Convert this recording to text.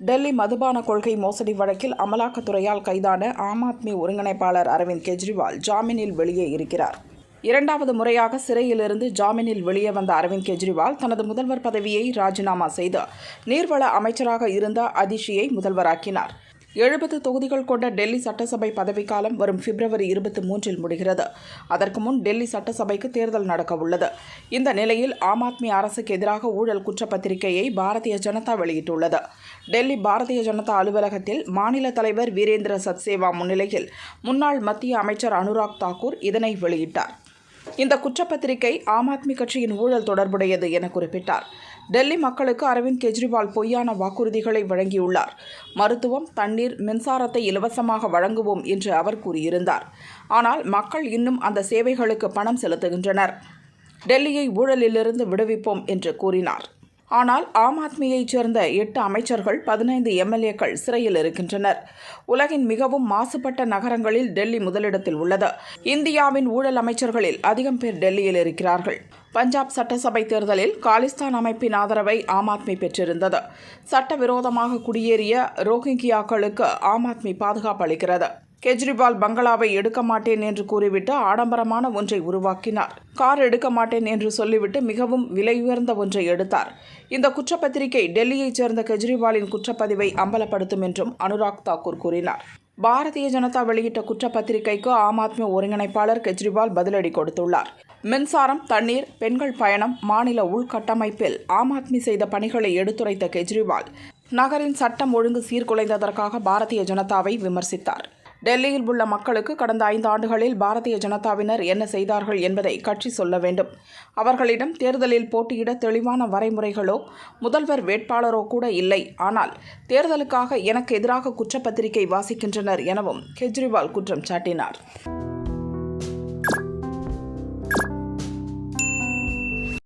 டெல்லி மதுபான கொள்கை மோசடி வழக்கில் அமலாக்கத்துறையால் கைதான ஆம் ஆத்மி ஒருங்கிணைப்பாளர் அரவிந்த் கெஜ்ரிவால் ஜாமீனில் வெளியே இருக்கிறார். இரண்டாவது முறையாக சிறையிலிருந்து ஜாமீனில் வெளியே வந்த அரவிந்த் கெஜ்ரிவால் தனது முதல்வர் பதவியை ராஜினாமா செய்து நீர்வள அமைச்சராக இருந்த அதிஷியை முதல்வராக்கினார். 70 தொகுதிகள் கொண்ட டெல்லி சட்டசபை பதவிக்காலம் வரும் பிப்ரவரி 23 முடிகிறது. அதற்கு முன் டெல்லி சட்டசபைக்கு தேர்தல் நடக்கவுள்ளது. இந்த நிலையில் ஆம் ஆத்மி அரசுக்கு எதிராக ஊழல் குற்றப்பத்திரிகையை பாரதிய ஜனதா வெளியிட்டுள்ளது. டெல்லி பாரதிய ஜனதா அலுவலகத்தில் மாநில தலைவர் வீரேந்திர சச்தேவா முன்னிலையில் முன்னாள் மத்திய அமைச்சர் அனுராக் தாக்கூர் இதனை வெளியிட்டார். இந்த குற்றப்பத்திரிகை ஆம் ஆத்மி கட்சியின் ஊழல் தொடர்புடையது என குறிப்பிட்டார். டெல்லி மக்களுக்கு அரவிந்த் கெஜ்ரிவால் பொய்யான வாக்குறுதிகளை வழங்கியுள்ளார். மருத்துவம், தண்ணீர், மின்சாரத்தை இலவசமாக வழங்குவோம் என்று அவர் கூறியிருந்தார். ஆனால் மக்கள் இன்னும் அந்த சேவைகளுக்கு பணம் செலுத்துகின்றனர். டெல்லியை ஊழலிலிருந்து விடுவிப்போம் என்று கூறினார். ஆனால் ஆம் ஆத்மியைச் சேர்ந்த 8 அமைச்சர்கள், 15 எம்எல்ஏக்கள் சிறையில் இருக்கின்றனர். உலகின் மிகவும் மாசுபட்ட நகரங்களில் டெல்லி முதலிடத்தில் உள்ளது. இந்தியாவின் ஊழல் அமைச்சர்களில் அதிகம் பேர் டெல்லியில் இருக்கிறார்கள். பஞ்சாப் சட்டசபை தேர்தலில் காலிஸ்தான் அமைப்பின் ஆதரவை ஆம் ஆத்மி பெற்றிருந்தது. சட்டவிரோதமாக குடியேறிய ரோஹிங்கியாக்களுக்கு ஆம் ஆத்மி பாதுகாப்பு அளிக்கிறது. கெஜ்ரிவால் பங்களாவை எடுக்க மாட்டேன் என்று கூறிவிட்டு ஆடம்பரமான ஒன்றை உருவாக்கினார். கார் எடுக்க மாட்டேன் என்று சொல்லிவிட்டு மிகவும் விலையுயர்ந்த ஒன்றை எடுத்தார். இந்த குற்றப்பத்திரிகை டெல்லியைச் சேர்ந்த கெஜ்ரிவாலின் குற்றப்பதிவை அம்பலப்படுத்தும் என்றும் அனுராக் தாக்கூர் கூறினார். பாரதிய ஜனதா வெளியிட்ட குற்றப்பத்திரிகைக்கு ஆம் ஆத்மி ஒருங்கிணைப்பாளர் கெஜ்ரிவால் பதிலடி கொடுத்துள்ளார். மின்சாரம், தண்ணீர், பெண்கள் பயணம், மாநில உள்கட்டமைப்பில் ஆம் ஆத்மி செய்த பணிகளை எடுத்துரைத்த கெஜ்ரிவால் நகரின் சட்டம் ஒழுங்கு சீர்குலைந்ததற்காக பாரதிய ஜனதாவை விமர்சித்தார். டெல்லியில் உள்ள மக்களுக்கு கடந்த 5 ஆண்டுகளில் பாரதிய ஜனதாவினர் என்ன செய்தார்கள் என்பதை கட்சி சொல்ல வேண்டும். அவர்களிடம் தேர்தலில் போட்டியிட தெளிவான வரைமுறைகளோ முதல்வர் வேட்பாளரோ கூட இல்லை. ஆனால் தேர்தலுக்காக எனக்கு எதிராக குற்றப்பத்திரிகை வாசிக்கின்றனர் எனவும் கெஜ்ரிவால் குற்றம் சாட்டினார்.